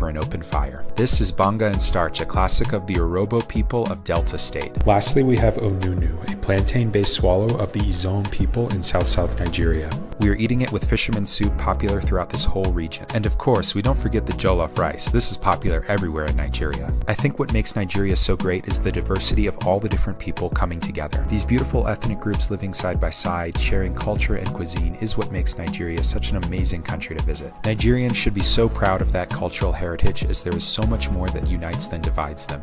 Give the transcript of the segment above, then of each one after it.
over an open fire. This is Banga and Starch, a classic of the Urhobo people of Delta State. Lastly, we have Onunu, a plantain-based swallow of the Izon people in South Nigeria. We are eating it with fisherman soup popular throughout this whole region. And of course, we don't forget the jollof rice. This is popular everywhere in Nigeria. I think what makes Nigeria so great is the diversity of all the different people coming together. These beautiful ethnic groups living side by side, sharing culture and cuisine is what makes Nigeria such an amazing country to visit. Nigerians should be so proud of that cultural heritage, as there is so much more that unites than divides them.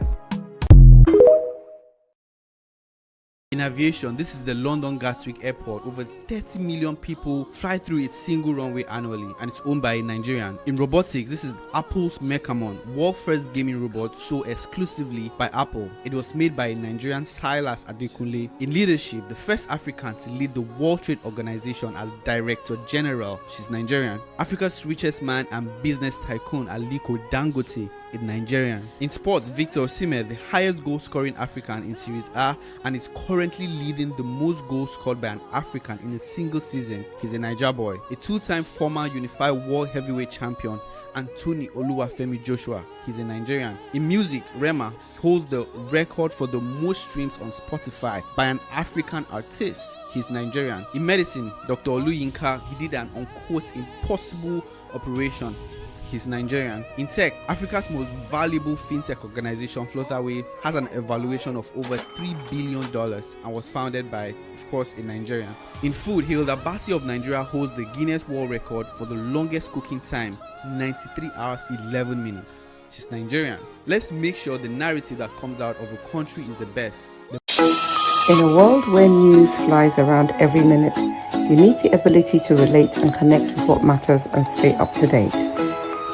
In aviation, this is the London Gatwick Airport. Over 30 million people fly through its single runway annually, and it's owned by a Nigerian. In robotics, this is Apple's Mechamon, world first gaming robot sold exclusively by Apple. It was made by a Nigerian, Silas Adekunle. In leadership, the first African to lead the World Trade Organization as Director General. She's Nigerian. Africa's richest man and business tycoon Aliko Dangote is Nigerian. In sports, Victor Osimhen, the highest goal scoring African in Series A, and is currently leading the most goals scored by an African in a single season. He's a Niger boy, a two-time former unified world heavyweight champion, Anthony Oluwafemi Joshua. He's a Nigerian. In music, Rema holds the record for the most streams on Spotify by an African artist. He's Nigerian. In medicine, Dr. Oluyinka, he did an unquote impossible operation. He's Nigerian. In tech, Africa's most valuable fintech organization, Flutterwave, has an evaluation of over $3 billion and was founded by, of course, a Nigerian. In food, Hilda Basi of Nigeria holds the Guinness World Record for the longest cooking time, 93 hours 11 minutes. She's Nigerian. Let's make sure the narrative that comes out of a country is the best. In a world where news flies around every minute, you need the ability to relate and connect with what matters and stay up to date.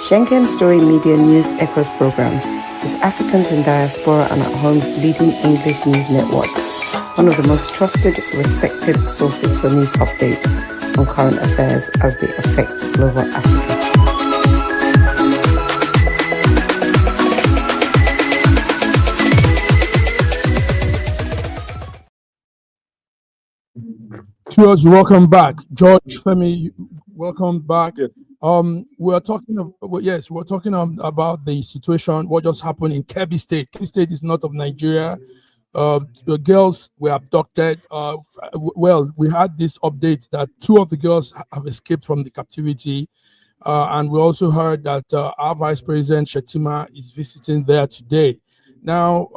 Schengen Story Media News Echoes program is Africans in Diaspora and at Home's leading English news network, one of the most trusted, respected sources for news updates on current affairs as they affect global Africa. George, welcome back. George Femi, welcome back. Yes. We're talking about the situation, what just happened in Kebbi State. Kebbi State is north of Nigeria. The girls were abducted. We had this update that 2 of the girls have escaped from the captivity. And we also heard that our Vice President Shetima is visiting there today. Now,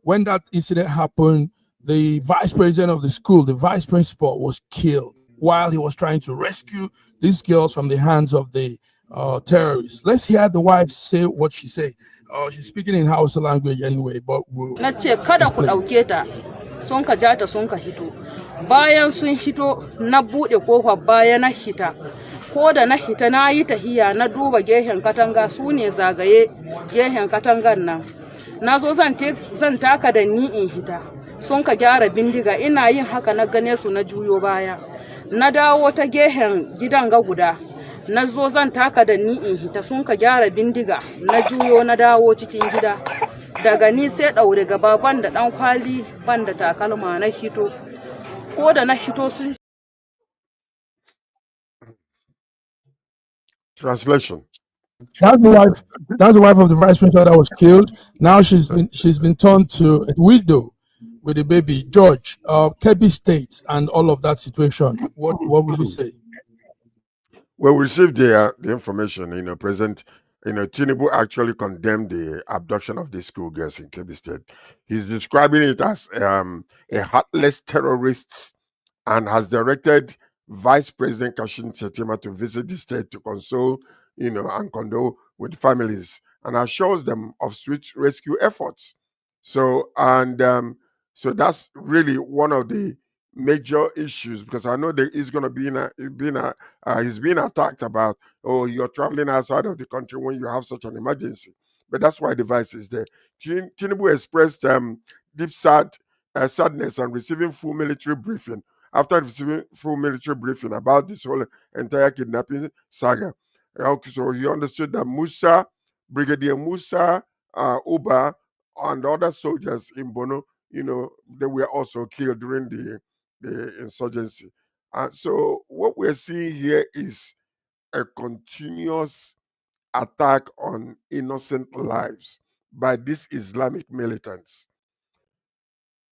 when that incident happened, the vice president of the school, the vice principal, was killed while he was trying to rescue these girls from the hands of the terrorists. Let's hear the wife say what she said. She's speaking in Hausa language anyway, but we'll kada ku dauke ta sun ka ja ta sun ka hito bayan sun hito na bude kofar baya na hita ko da na hita na yi tahiya na duba gehen katanga su ne zagaye gehen katangan nan nazo zan taka da ni in hita sun ka gyara bindiga ina yin haka na gane su na juyo baya na dawo ta gehen gidan ga guda na zo zan taka da ni in hita sun ka gyara bindiga na juyo na dawo cikin gida daga ni sai daure gaba ban da dan kwali ban da takalma na hito ko da na hito sun. Translation. That's the wife of the vice principal that was killed. Now she's been turned to a widow with a baby. George, Kebbi State and all of that situation. What will you say? Well, we received the information. President, Tinubu actually condemned the abduction of these schoolgirls in Kebbi State. He's describing it as a heartless terrorists, and has directed Vice President Kashim Shettima to visit the state to console, and condole with families, and assures them of swift rescue efforts. So that's really one of the major issues, because I know that he's going to he's being attacked about, oh, you're traveling outside of the country when you have such an emergency. But that's why the vice is there. Tinubu expressed deep sadness and receiving full military briefing. After receiving full military briefing about this whole entire kidnapping saga, so he understood that Brigadier Musa, Uba, and other soldiers in Bono, they were also killed during the insurgency. So what we're seeing here is a continuous attack on innocent lives by these Islamic militants.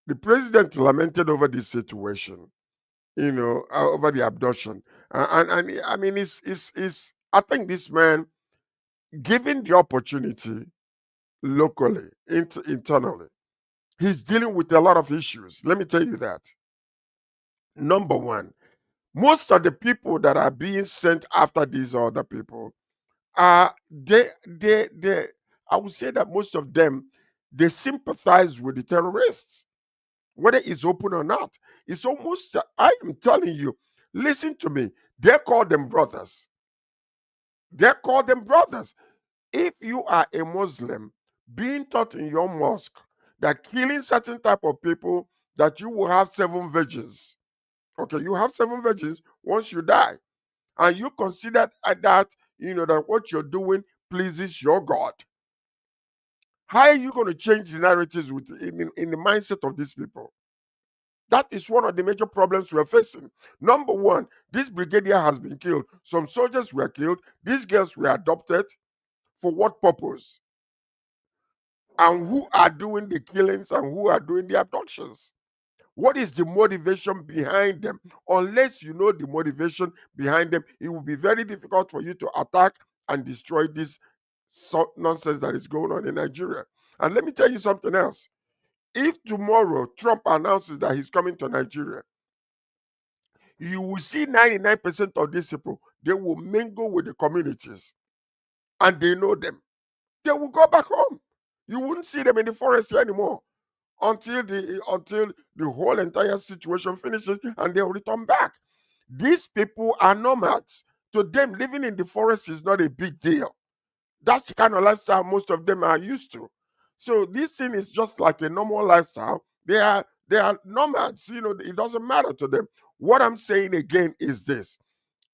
The president lamented over this situation, over the abduction. And I mean, I think this man, given the opportunity locally, internally, he's dealing with a lot of issues. Let me tell you that. Number one, most of the people that are being sent after these other people are they I would say that most of them, they sympathize with the terrorists, whether it's open or not. It's almost, I am telling you, listen to me, they call them brothers. They call them brothers. If you are a Muslim being taught in your mosque that killing certain type of people, that you will have 7 virgins. Okay, you have 7 virgins once you die, and you consider that that what you're doing pleases your God. How are you going to change the narratives in the mindset of these people? That is one of the major problems we're facing. Number one, this brigadier has been killed. Some soldiers were killed. These girls were adopted. For what purpose? And who are doing the killings and who are doing the abductions? What is the motivation behind them? Unless you know the motivation behind them, it will be very difficult for you to attack and destroy this nonsense that is going on in Nigeria. And let me tell you something else. If tomorrow Trump announces that he's coming to Nigeria, you will see 99% of these people, they will mingle with the communities and they know them. They will go back home. You wouldn't see them in the forest anymore until the whole entire situation finishes and they'll return back. These people are nomads. To them, living in the forest is not a big deal. That's the kind of lifestyle most of them are used to. So this thing is just like a normal lifestyle. They are nomads. It doesn't matter to them. What I'm saying again is this: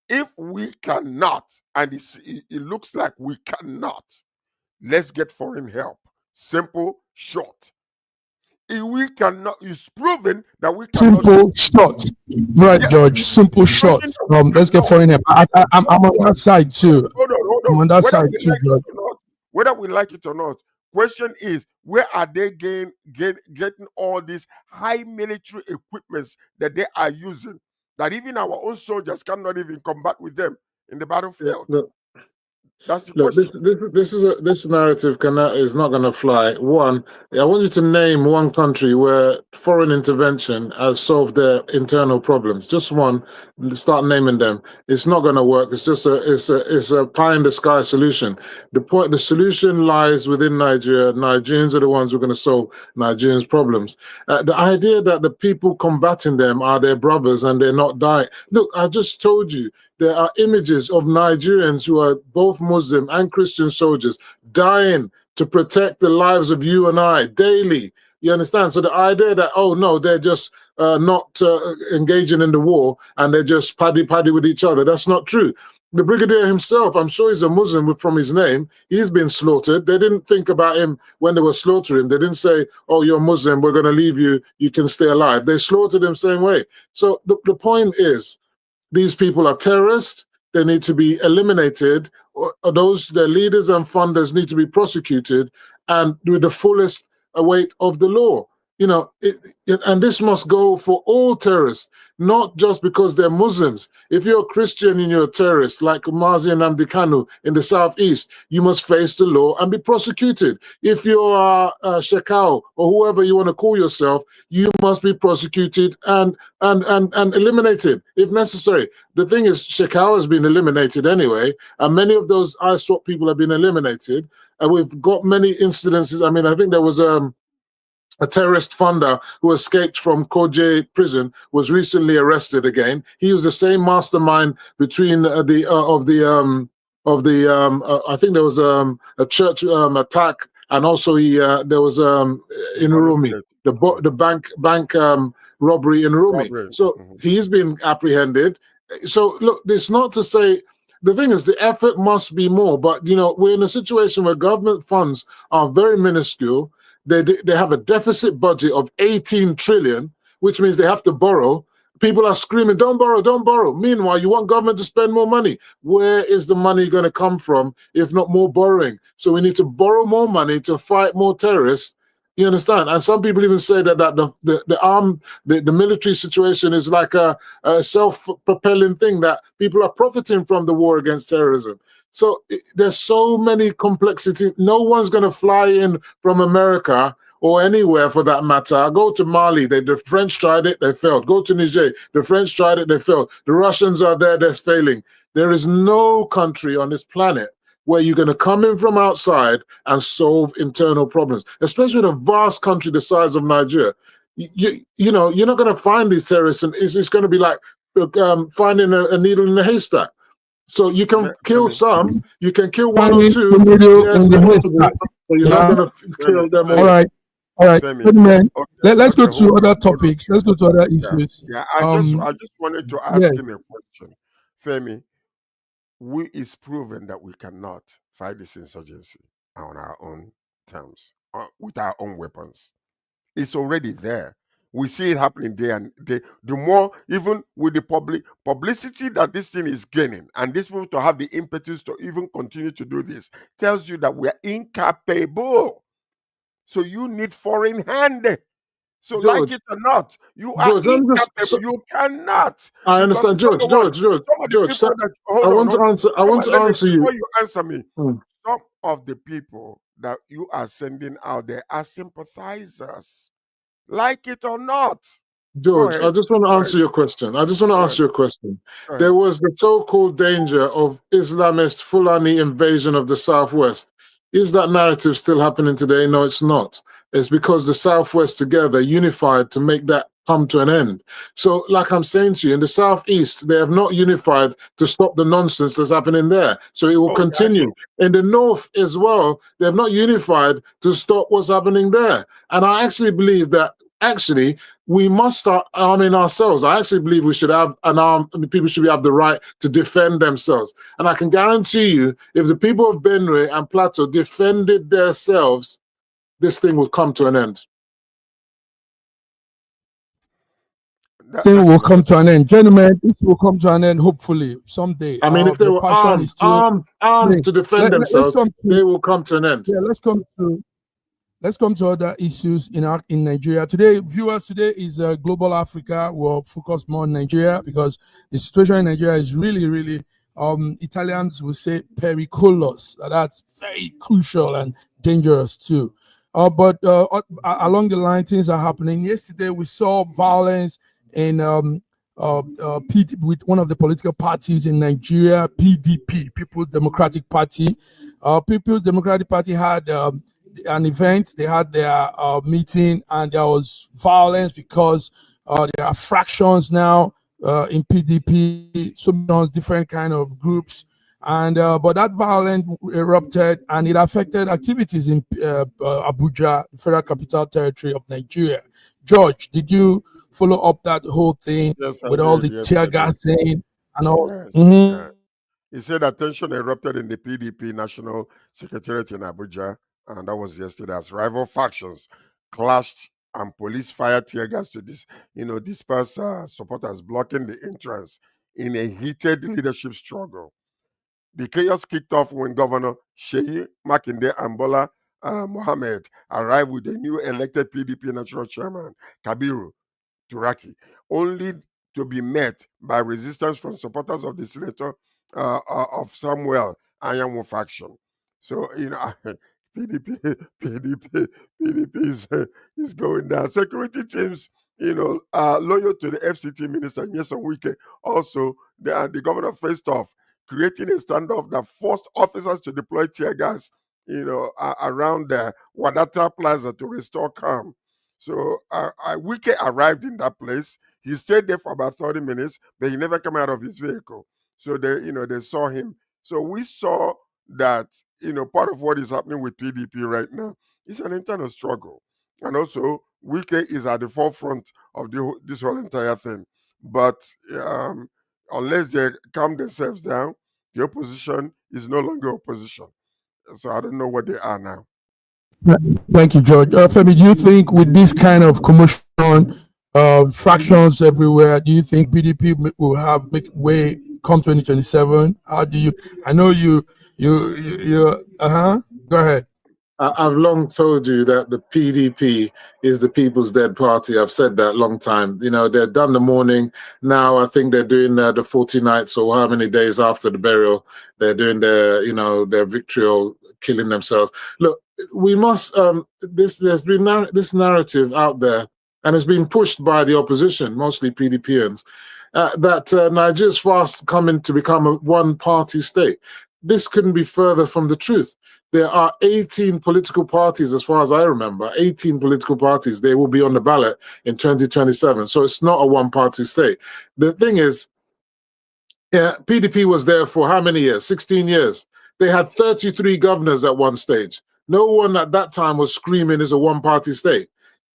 if we cannot, and it looks like we cannot, let's get foreign help. Simple, short. If we cannot, it's proven that we cannot. Simple, short. Right, Yeah, George. Simple, short. Let's get foreign help. I'm on that side too. Hold on. I'm on that Whether side we too, like George. it or not, whether we like it or not, question is, where are they getting all these high military equipments that they are using, that even our own soldiers cannot even combat with them in the battlefield? That's the Look, question. this narrative is not going to fly. One, I want you to name one country where foreign intervention has solved their internal problems. Just one. Start naming them. It's not going to work. It's just a pie in the sky solution. The solution lies within Nigeria. Nigerians are the ones who are going to solve Nigerians' problems. The idea that the people combating them are their brothers and they're not dying. Look, I just told you. There are images of Nigerians who are both Muslim and Christian soldiers dying to protect the lives of you and I daily. You understand? So the idea that, oh no, they're just not engaging in the war and they're just paddy with each other, that's not true. The brigadier himself, I'm sure he's a Muslim from his name. He's been slaughtered. They didn't think about him when they were slaughtering him. They didn't say, oh, you're Muslim, we're going to leave you, you can stay alive. They slaughtered him same way. So the point is, these people are terrorists. They need to be eliminated. Or their leaders and funders need to be prosecuted, and with the fullest weight of the law. And this must go for all terrorists, not just because they're Muslims. If you're a Christian and you're a terrorist, like Mazi and Nnamdi Kanu in the southeast, you must face the law and be prosecuted. If you're Shekau or whoever you want to call yourself, you must be prosecuted and eliminated if necessary. The thing is, Shekau has been eliminated anyway, and many of those ISWAP people have been eliminated. And we've got many incidences. I mean, I think there was a terrorist funder who escaped from Koje prison was recently arrested again. He was the same mastermind between I think there was a church attack, and also there was in Urumi, the bank robbery in Urumi. So he's been apprehended. So look, it's not to say. The thing is, the effort must be more, but we're in a situation where government funds are very minuscule. They have a deficit budget of 18 trillion, which means they have to borrow. People are screaming, don't borrow, don't borrow. Meanwhile, you want government to spend more money. Where is the money going to come from if not more borrowing? So we need to borrow more money to fight more terrorists. You understand? And some people even say that the military situation is like a self-propelling thing, that people are profiting from the war against terrorism. So there's so many complexity. No one's going to fly in from America or anywhere for that matter. I go to Mali, the French tried it, they failed. Go to Niger, the French tried it, they failed. The Russians are there, they're failing. There is no country on this planet where you're going to come in from outside and solve internal problems, especially in a vast country the size of Nigeria. You know, you're not going to find these terrorists, and it's going to be like finding a needle in a haystack. So you can kill some, you can kill one or two, yes, but you're not going to kill them all. All right, man. Let's go to other topics. Let's go to other issues. Yeah, I just wanted to ask him a question. Femi, it's proven that we cannot fight this insurgency on our own terms, with our own weapons. It's already there. We see it happening day and day. The more, even with the publicity that this thing is gaining, and these people to have the impetus to even continue to do this, tells you that we are incapable. So you need foreign hand. So George, like it or not, you are incapable. You cannot. I understand, George. I want to answer you. Before you answer me, some of the people that you are sending out there are sympathizers. Like it or not. George, I just want to answer your question. There was the so-called danger of Islamist Fulani invasion of the Southwest. Is that narrative still happening today? No, it's not. It's because the Southwest together unified to make that come to an end. So like I'm saying to you, in the Southeast, they have not unified to stop the nonsense that's happening there. So it will continue. In the North as well, they have not unified to stop what's happening there. And I actually believe that we must start arming ourselves. I actually believe we should have an arm, and people should have the right to defend themselves. And I can guarantee you, if the people of Benue and Plateau defended themselves, this thing will come to an end. Thing will come to an end, gentlemen. This will come to an end, hopefully someday. I mean, if they were armed to defend themselves, they will come to an end. Yeah, let's come to other issues in Nigeria today. Viewers, today is Global Africa. We'll focus more on Nigeria because the situation in Nigeria is really, really, Italians will say periculous. That's very crucial and dangerous too. But along the line, things are happening. Yesterday, we saw violence in with one of the political parties in Nigeria, PDP, People's Democratic Party. People's Democratic Party had an event. They had their meeting, and there was violence because there are fractions now in PDP, some different kind of groups. And but that violence erupted, and it affected activities in Abuja, the Federal Capital Territory of Nigeria. George, did you follow up that whole thing with all the tear gassing and all? Yes. He said that tension erupted in the PDP National Secretariat in Abuja, and that was yesterday, as rival factions clashed and police fired tear gas to disperse supporters, blocking the entrance in a heated leadership struggle. The chaos kicked off when Governor Sheyi Makinde and Bola Mohammed arrived with the new elected PDP National Chairman, Kabiru Turaki, only to be met by resistance from supporters of the senator of Samuel Anyanwu faction. So, PDP is going down. Security teams, loyal to the FCT minister, Nyesom Wike, also the governor faced off, creating a standoff that forced officers to deploy tear gas, around the Wadata Plaza to restore calm. So Wike arrived in that place. He stayed there for about 30 minutes, but he never came out of his vehicle. So they saw him. So we saw that, part of what is happening with PDP right now is an internal struggle. And also, Wike is at the forefront of this whole entire thing. But unless they calm themselves down, the opposition is no longer opposition. So I don't know what they are now. Thank you, George. Femi, do you think with this kind of commotion, fractions everywhere. Do you think PDP will have make way come 2027? How do you? I know you. Go ahead. I've long told you that the PDP is the People's Dead Party. I've said that long time. You know, they're done the mourning. Now I think they're doing the 40 nights or how many days after the burial. They're doing their vitriol, killing themselves. Look, we must. There's been this narrative out there, and it's been pushed by the opposition, mostly PDPians, that Nigeria's fast coming to become a one-party state. This couldn't be further from the truth. There are 18 political parties, as far as I remember, 18 political parties. They will be on the ballot in 2027. So it's not a one-party state. The thing is, PDP was there for how many years? 16 years. They had 33 governors at one stage. No one at that time was screaming it's a one-party state.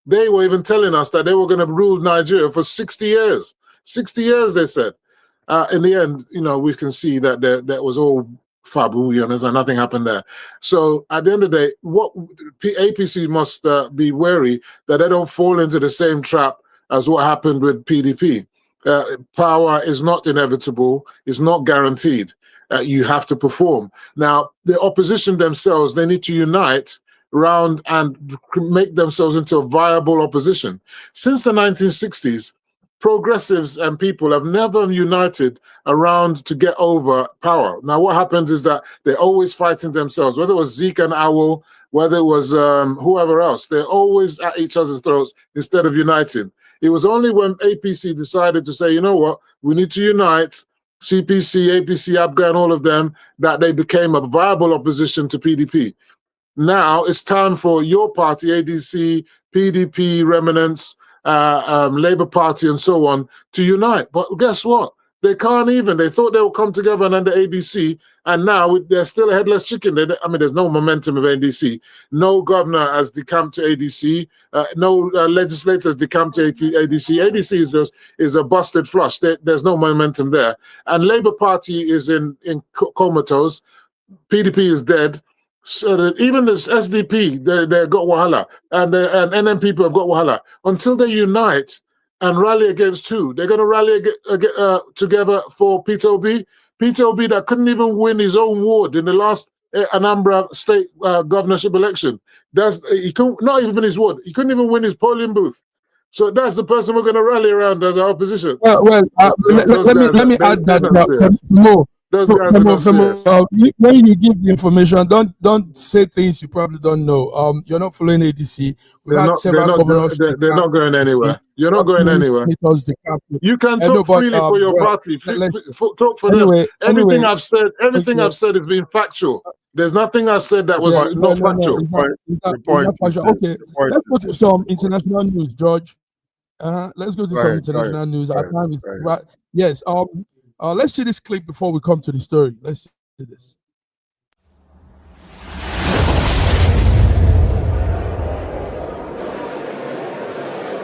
They were even telling us that they were going to rule Nigeria for 60 years. 60 years, they said. In the end, we can see that that was all fabulousness and nothing happened there. So at the end of the day, what APC must be wary that they don't fall into the same trap as what happened with PDP. Power is not inevitable, it's not guaranteed. You have to perform. Now, the opposition themselves, they need to unite around and make themselves into a viable opposition. Since the 1960s, progressives and people have never united around to get over power. Now, what happens is that they're always fighting themselves, whether it was Zeke and Owl, whether it was whoever else, they're always at each other's throats instead of uniting. It was only when APC decided to say, you know what, we need to unite, CPC, APC, APGA, and all of them, that they became a viable opposition to PDP. Now it's time for your party, ADC, PDP, remnants, Labour Party, and so on, to unite. But guess what? They can't even. They thought they would come together under ADC, and now they're still a headless chicken. There's no momentum of ADC. No governor has decamped to ADC. No legislators decamped to ADC. ADC is a busted flush. There's no momentum there. And Labour Party is in comatose. PDP is dead. So that even this SDP, they got wahala, and NM people have got wahala. Until they unite and rally against who? They're going to rally together for Peter Obi. Peter Obi that couldn't even win his own ward in the last Anambra state governorship election. He couldn't, not even his ward. He couldn't even win his polling booth. So that's the person we're going to rally around as our opposition. Well, let me add that more. Those guys are not serious. When you give the information, don't say things you probably don't know. You're not following ADC. We've had several governors. They're not going anywhere. You're not going anywhere. You can talk freely for your party. Talk for them. Everything I've said has been factual. There's nothing I've said that was not factual. Okay, let's go to some international news, George. Let's go to some international news. Our time is right. Yes. Let's see this clip before we come to the story. Let's see this.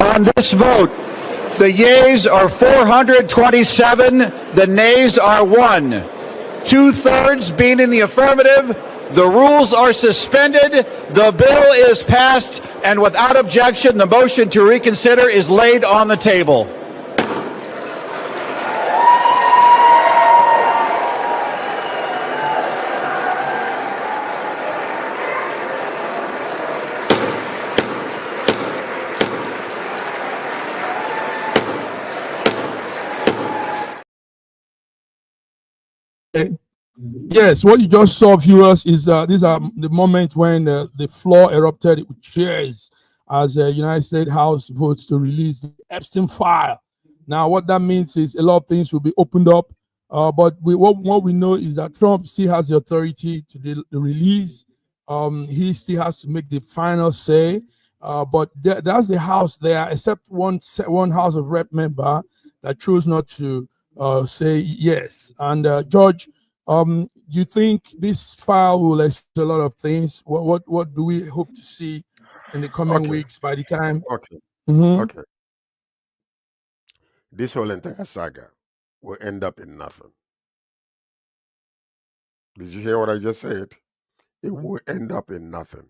On this vote, the yeas are 427, the nays are 1. 2/3 being in the affirmative, the rules are suspended, the bill is passed, and without objection, the motion to reconsider is laid on the table. Yes, what you just saw, viewers, is these are the moment when the floor erupted with cheers as the United States House votes to release the Epstein file. Now, what that means is a lot of things will be opened up, but what we know is that Trump still has the authority to the release. He still has to make the final say, but that's the House there, except one House of Rep member that chose not to say yes. And George, you think this file will explain a lot of things? What do we hope to see in the coming weeks by the time? Okay. This whole entire saga will end up in nothing. Did you hear what I just said? It will end up in nothing.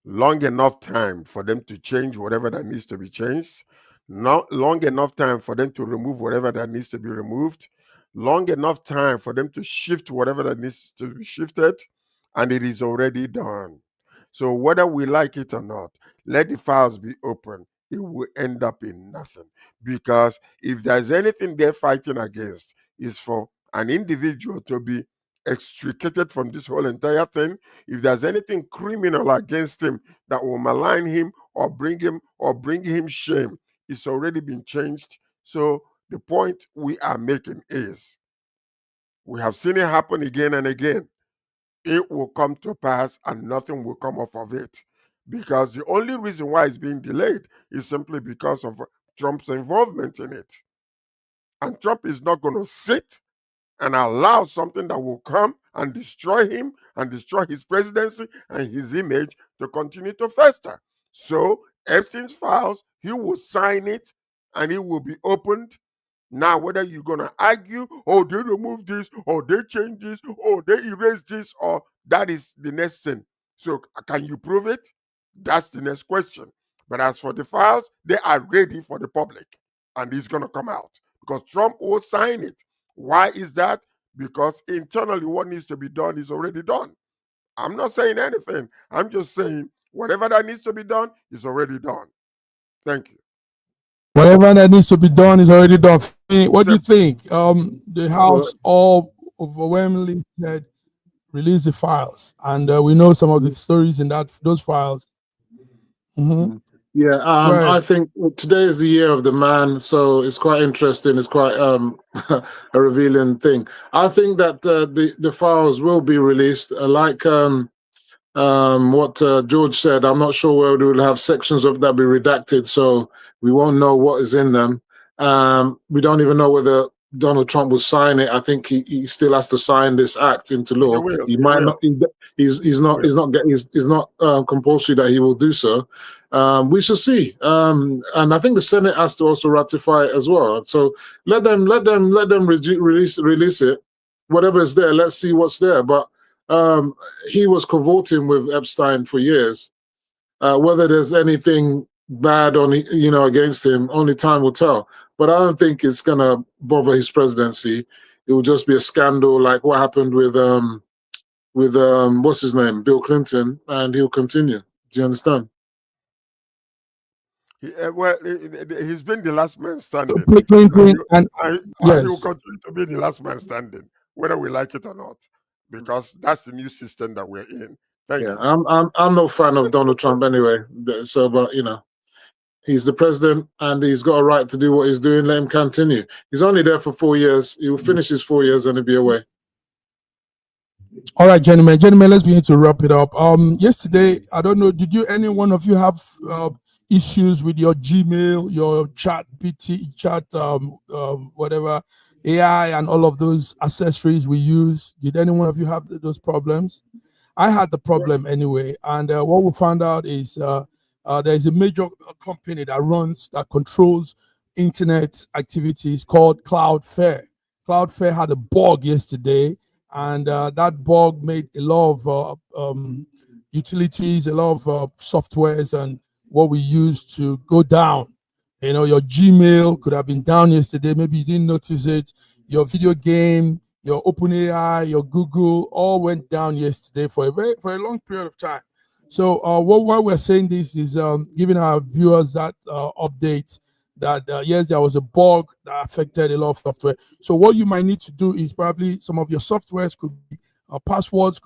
Long enough time for them to change whatever that needs to be changed. not long enough time for them to remove whatever that needs to be removed, long enough time for them to shift whatever that needs to be shifted, and it is already done. So whether we like it or not, let the files be open. It will end up in nothing, because if there's anything they're fighting against, is for an individual to be extricated from this whole entire thing. If there's anything criminal against him that will malign him or bring him shame, it's already been changed. So the point we are making is, we have seen it happen again and again. It will come to pass and nothing will come off of it, because the only reason why it's being delayed is simply because of Trump's involvement in it. And Trump is not going to sit and allow something that will come and destroy him and destroy his presidency and his image to continue to fester. So Epstein's files, he will sign it and it will be opened. Now, whether you're going to argue, oh, they removed this, or they changed this, or they erased this, or that is the next thing. So can you prove it? That's the next question. But as for the files, they are ready for the public, and it's going to come out because Trump will sign it. Why is that? Because internally, what needs to be done is already done. I'm not saying anything. I'm just saying whatever that needs to be done is already done. Thank you. Whatever that needs to be done is already done. What do you think? The House all overwhelmingly said release the files, and we know some of the stories in those files. Yeah, I think today is the year of the man, so it's quite interesting. It's quite a revealing thing. I think that the files will be released, like what George said. I'm not sure whether we will have sections of that be redacted, so we won't know what is in them. We don't even know whether Donald Trump will sign it. I think he still has to sign this act into law. He might not. He's not compulsory that he will do so. We shall see. And I think the Senate has to also ratify it as well. So let them release it. Whatever is there, let's see what's there. But he was cavorting with Epstein for years. Whether there's anything bad on against him, only time will tell. But I don't think it's gonna bother his presidency. It will just be a scandal like what happened with what's his name, Bill Clinton, and he'll continue. Do you understand? Well, he's been the last man standing. Clinton and he will continue to be the last man standing, whether we like it or not, because that's the new system that we're in. Thank you. I'm no fan of Donald Trump anyway. So, but he's the president and he's got a right to do what he's doing. Let him continue. He's only there for 4 years. He will finish his 4 years and he'll be away. All right, gentlemen, let's begin to wrap it up. Yesterday, I don't know, did any one of you have issues with your Gmail, your chat, whatever, AI and all of those accessories we use? Did any one of you have those problems? I had the problem anyway, and what we found out is there's a major company that controls internet activities called Cloudflare. Cloudflare had a bug yesterday, and that bug made a lot of utilities, a lot of softwares, and what we use to go down. Your Gmail could have been down yesterday. Maybe you didn't notice it. Your video game, your OpenAI, your Google, all went down yesterday for a long period of time. So why we're saying this is giving our viewers that update that yes, there was a bug that affected a lot of software. So what you might need to do is probably some of your softwares could be passwords,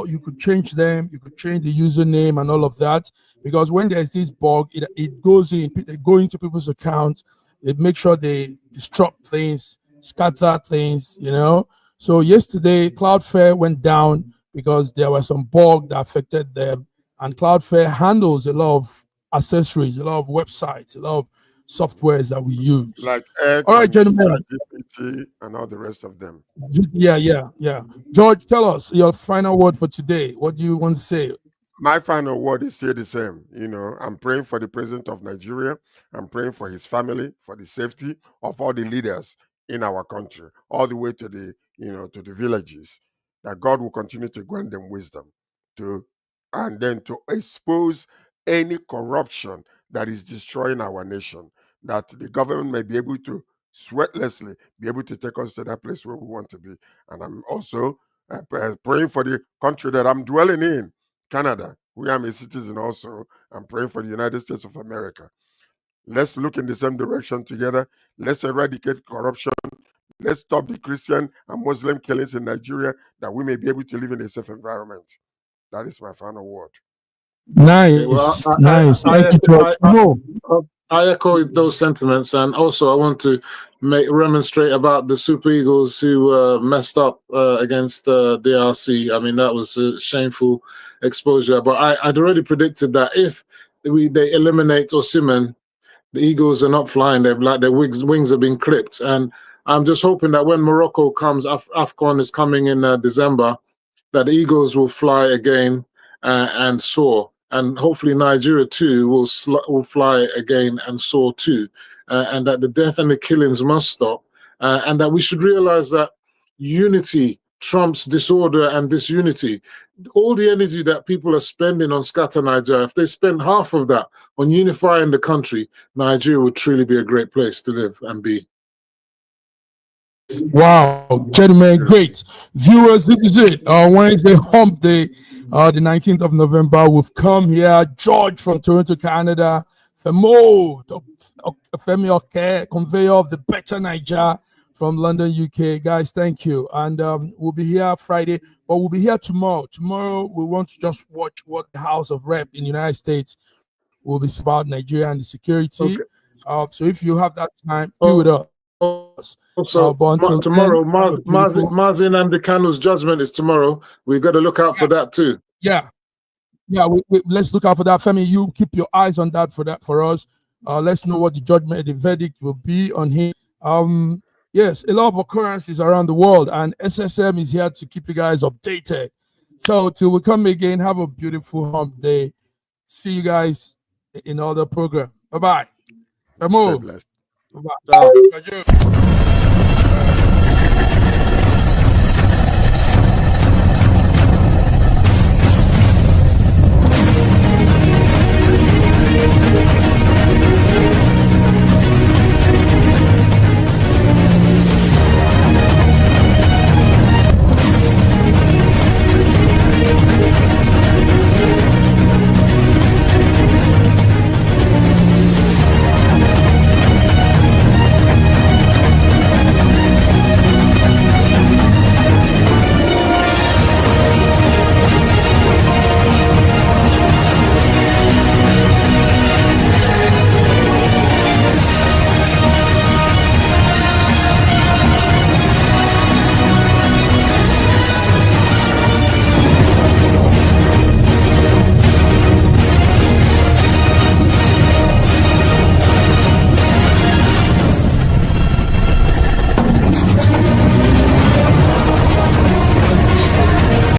you could change them, you could change the username and all of that, because when there's this bug, it goes into people's accounts. It makes sure they disrupt things, scatter things, So yesterday, Cloudflare went down because there was some bug that affected them, and Cloudflare handles a lot of accessories, a lot of websites, a lot of softwares that we use. Like X, all right, gentlemen, GPT, and all the rest of them. Yeah. George, tell us your final word for today. What do you want to say? My final word is still the same. I'm praying for the president of Nigeria. I'm praying for his family, for the safety of all the leaders in our country, all the way to the villages, that God will continue to grant them wisdom and then to expose any corruption that is destroying our nation. that the government may be able to sweatlessly be able to take us to that place where we want to be. And I'm also praying for the country that I'm dwelling in, Canada, where I'm a citizen also. I'm praying for the United States of America. Let's look in the same direction together. Let's eradicate corruption. Let's stop the Christian and Muslim killings in Nigeria, that we may be able to live in a safe environment. That is my final word. Nice, nice. Thank you, George. I echo those sentiments, and also I want to remonstrate about the Super Eagles who messed up against DRC. I mean, that was a shameful exposure. But I'd already predicted that if they eliminate Osimhen, the Eagles are not flying. They've like their wings have been clipped, and I'm just hoping that when Morocco comes, AFCON is coming in December, that the Eagles will fly again and soar. And hopefully Nigeria too will fly again and soar too, and that the death and the killings must stop, and that we should realize that unity trumps disorder and disunity. All the energy that people are spending on scatter Nigeria, if they spend half of that on unifying the country, Nigeria would truly be a great place to live and be. Wow, gentlemen, great. Viewers, this is it. Wednesday hump day, the 19th of November. We've come here. George from Toronto, Canada. Femi Oke, conveyor of the Better Niger from London, UK. Guys, thank you. And we'll be here Friday, but we'll be here tomorrow. Tomorrow, we want to just watch what the House of Rep in the United States will be about Nigeria and the security. Okay. So if you have that time, be with us. Also, tomorrow, Mazin Amdekano's judgment is tomorrow. We've got to look out for that too. Yeah, let's look out for that. Femi, you keep your eyes on that for us. Let's know what the verdict will be on him. Yes, a lot of occurrences around the world, and SSM is here to keep you guys updated. So till we come again, have a beautiful hump day. See you guys in other program. Bye bye. Bye. Bye.